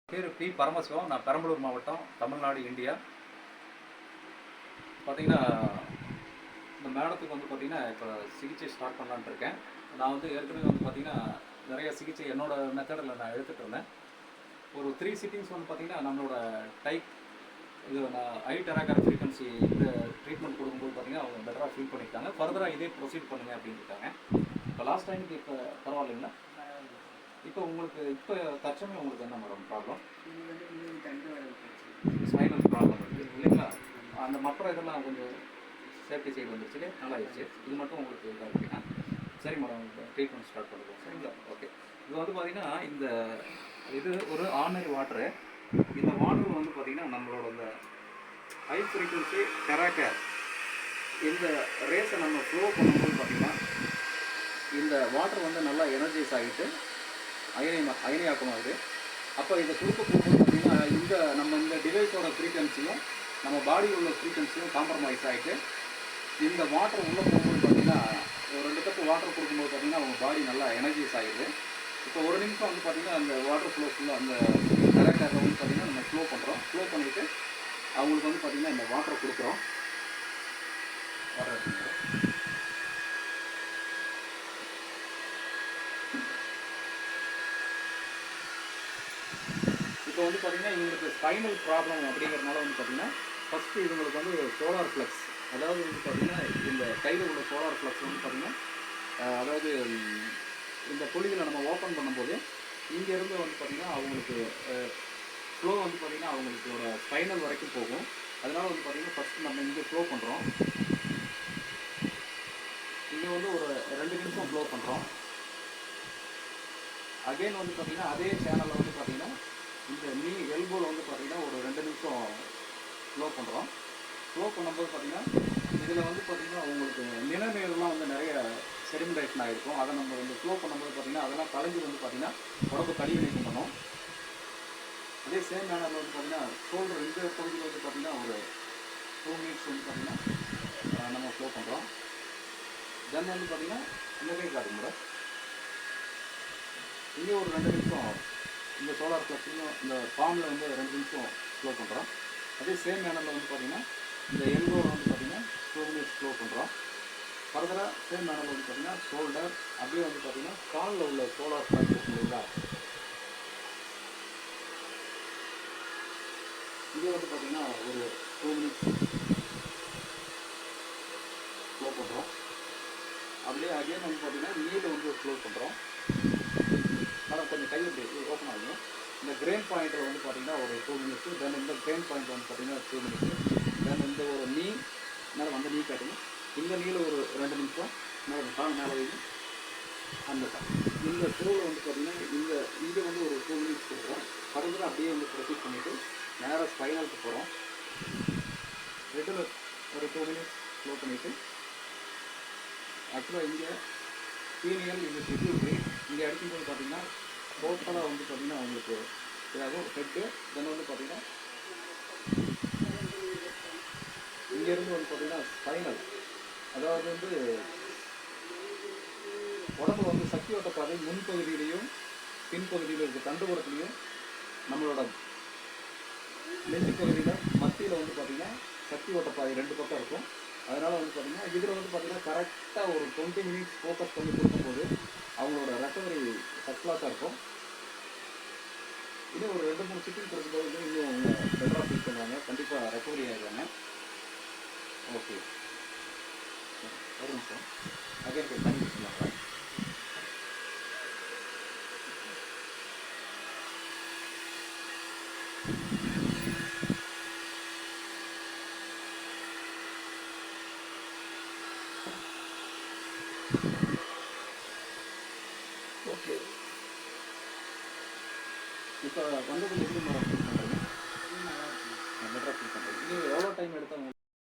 பேர் பி பரமசிவம். நான் பெரம்பலூர் மாவட்டம், தமிழ்நாடு, இந்தியா. பார்த்தீங்கன்னா, இந்த மேடத்துக்கு வந்து பார்த்தீங்கன்னா, இப்போ சிகிச்சை ஸ்டார்ட் பண்ணலான்ட்டு இருக்கேன். நான் வந்து ஏற்கனவே வந்து பார்த்தீங்கன்னா, நிறைய சிகிச்சை என்னோட மெத்தடில் நான் எடுத்துகிட்டு இருந்தேன். ஒரு 3 சிட்டிங்ஸ் வந்து பார்த்தீங்கன்னா, நம்மளோட டைப் இது நான் ஐ டெராகர் ஃப்ரீக்வன்சி இந்த ட்ரீட்மெண்ட் கொடுக்கும்போது பார்த்தீங்கன்னா, அவங்க பெட்டராக ஃபீல் பண்ணியிருக்காங்க. ஃபர்தராக இதே ப்ரொசீட் பண்ணுங்க அப்படின்னு இருக்காங்க. இப்போ லாஸ்ட் டைமுக்கு இப்போ பரவாயில்லைங்களா? இப்போ உங்களுக்கு இப்போ தற்சமயம் உங்களுக்கு என்ன மேடம் ப்ராப்ளம்? ஸ்பைனல் ப்ராப்ளம் இருக்குது இல்லைங்களா? அந்த மற்ற இதெல்லாம் கொஞ்சம் சேஃப்டி சைடு வந்துருச்சு, நல்லா ஆயிடுச்சு. இது மட்டும் உங்களுக்கு இதாக இருக்குன்னா சரி மேடம், ட்ரீட்மெண்ட் ஸ்டார்ட் பண்ணுறோம். சரிங்களா? ஓகே. இது வந்து பார்த்திங்கன்னா, இது ஒரு ஆர்டினரி வாட்டரு. இந்த வாட்டர் வந்து பார்த்திங்கன்னா, நம்மளோட இந்த ஹை ஃப்ரீக்வன்சி டெராகர் இந்த ரேஸை நம்ம ஃப்ளோ பண்ணும்போது பார்த்திங்கன்னா, இந்த வாட்டர் வந்து நல்லா எனர்ஜைஸ் ஆகிட்டு அயனியாக்கமாகுது. அப்போ இதை கொடுக்க போகும்போது பார்த்திங்கன்னா, இந்த டிவைஸோட ஃப்ரீக்வன்சியும் நம்ம பாடியில் உள்ள ஃப்ரீக்வன்சியும் காம்ப்ரமைஸ் ஆகிட்டு இந்த வாட்டர் உள்ளே போகும்போது பார்த்திங்கன்னா, ஒரு 2 கப்பு வாட்டர் கொடுக்கும்போது பார்த்திங்கன்னா அவங்க பாடி நல்லா எனர்ஜைஸ் ஆகிடுது. இப்போ ஒரு நிமிஷம் வந்து பார்த்திங்கன்னா அந்த வாட்டர் ஃப்ளோ ஃபுல்லாக அந்த டெராகரில் வந்து பார்த்திங்கன்னா நம்ம ஃப்ளோ பண்ணிவிட்டு அவங்களுக்கு வந்து பார்த்திங்கன்னா இந்த வாட்டரை கொடுக்குறோம். இப்போ வந்து பார்த்திங்கன்னா, இவங்களுக்கு ஸ்பைனல் ப்ராப்ளம் அப்படிங்கிறதுனால வந்து பார்த்திங்கன்னா, ஃபஸ்ட்டு இவங்களுக்கு வந்து சோலார் ஃப்ளக்ஸ், அதாவது வந்து பார்த்திங்கன்னா இந்த கையில் உள்ள சோலார் ஃப்ளக்ஸ் வந்து பார்த்திங்கன்னா, அதாவது இந்த புள்ளிகளை நம்ம ஓப்பன் பண்ணும்போது இங்கேருந்து வந்து பார்த்திங்கன்னா அவங்களுக்கு ஃப்ளோ வந்து பார்த்திங்கன்னா அவங்களோட ஸ்பைனல் வரைக்கும் போகும். அதனால் வந்து பார்த்திங்கன்னா ஃபஸ்ட்டு நம்ம இங்கே ஃப்ளோ பண்ணுறோம். இங்கே வந்து ஒரு 2 நிமிஷம் ஃப்ளோ பண்ணுறோம். அகெயின் வந்து பார்த்திங்கன்னா அதே சேனலில் வந்து பார்த்திங்கன்னா இந்த எல்போவில் வந்து பார்த்திங்கன்னா ஒரு 2 நிமிஷம் ஃப்ளோ பண்ணுறோம். ஃப்ளோ பண்ணும்போது பார்த்திங்கன்னா இதில் வந்து பார்த்திங்கன்னா உங்களுக்கு நிணநீர்லாம் வந்து நிறைய செடிமெண்டேஷன் ஆகிருக்கும். அதை நம்ம வந்து ஃப்ளோ பண்ணும்போது பார்த்திங்கன்னா அதெல்லாம் கலைஞ்சி வந்து பார்த்திங்கன்னா உடம்பு கழிவு நீக்கம் பண்ணும். அதே சேம் மேனரில் வந்து பார்த்திங்கன்னா ஷோல்டர் இந்த பகுதியில் வந்து பார்த்திங்கன்னா ஒரு 2 மினிட்ஸ் வந்து பார்த்திங்கன்னா நம்ம ஃப்ளோ பண்ணுறோம். தென் வந்து பார்த்திங்கன்னா இந்த கை காட்டுங்க மேடம், இங்கே ஒரு 2 நிமிஷம் இந்த சோலார் ஃப்ளக்ஸையும் இந்த பாம்பில் வந்து 2 நிமிஷம் ஃப்ளோ பண்ணுறோம். அதே சேம் மேனரில் வந்து பார்த்திங்கன்னா இந்த எல்போவில் வந்து பார்த்திங்கன்னா 2 மினிட்ஸ் ஃப்ளோ பண்ணுறோம். ஃபர்தராக சேம் மேனரில் வந்து பார்த்திங்கன்னா ஷோல்டர் அப்படியே வந்து பார்த்திங்கன்னா காலில் உள்ள சோலார் ஃப்ளக்ஸ் இல்லைங்களா, இங்கே வந்து பார்த்திங்கன்னா ஒரு 2 மினிட்ஸ் ஃப்ளோ பண்ணுறோம். அப்படியே அகைன் வந்து பார்த்திங்கன்னா நீல வந்து ஃப்ளோ பண்ணுறோம். ஆனால் கொஞ்சம் கை ஓப்பன் ஆகும். இந்த கிரெயின் பாயிண்ட்டில் வந்து பார்த்திங்கன்னா ஒரு 2 மினிட்ஸு, தென் இந்த கிரெயின் பாயிண்ட் வந்து பார்த்திங்கன்னா 2 மினிட்ஸு, தென் இந்த ஒரு மேலே வந்து நீ காட்டுங்க, இந்த நீல ஒரு 2 நிமிஷம் மேலே கால் மேலே வைங்க. இந்த த்ரோவில் வந்து பார்த்திங்கன்னா இங்கே வந்து ஒரு 2 மினிட்ஸ் கொடுக்குறோம். ஃபர்தராக அப்படியே வந்து ப்ரொசீட் பண்ணிவிட்டு நேராக ஸ்பைனலுக்கு போகிறோம். ரெட்டில் ஒரு 2 மினிட்ஸ் ஃப்ளோ பண்ணிவிட்டு ஆக்சுவலாக இங்கே பீனியல் இது பிட்யூட்ரி இங்கே அடிக்கும்போது பார்த்திங்கன்னா டோட்டலாக வந்து பார்த்திங்கன்னா அவங்களுக்கு இதாகும் ஹெட்டு. தென் வந்து பார்த்திங்கன்னா இங்கேருந்து வந்து பார்த்திங்கன்னா ஸ்பைனல், அதாவது வந்து உடம்புல வந்து சக்தி ஓட்ட பாதை முன்பகுதியிலையும் பின்பகுதியில் இருக்க தண்டுபுரத்துலையும் நம்மளோட நெஞ்சு பகுதியில் மத்தியில் வந்து பார்த்திங்கன்னா சக்தி ஓட்ட பாதை 2 பக்கம் இருக்கும். அதனால் வந்து பார்த்திங்கன்னா இதில் வந்து பார்த்திங்கன்னா கரெக்டாக ஒரு 20 மினிட்ஸ் ஃபோக்கஸ் பண்ணி கொடுக்கும்போது அவங்களோட ரெக்கவரி ஃபஸ்ட் கிளாஸாக இருக்கும். இன்னும் ஒரு 2-3 சிட்டிங் கொடுக்கும்போது இன்னும் அவங்க பெட்டராக ஃபீல் பண்ணுவாங்க, கண்டிப்பாக ரெக்கவரி ஆகிடுவாங்க. ஓகே, ஒரு நிமிஷம் அகைன் போய் தண்ணி கொடுத்துருவாங்க. ஓகே, இப்போ வந்ததுக்கு எப்படி மேடம் ஃபீல் பண்ணுறீங்க? பெட்டராக ஃபீல் பண்ணுறீங்க. இது எவ்வளோ டைம் எடுத்தாங்க?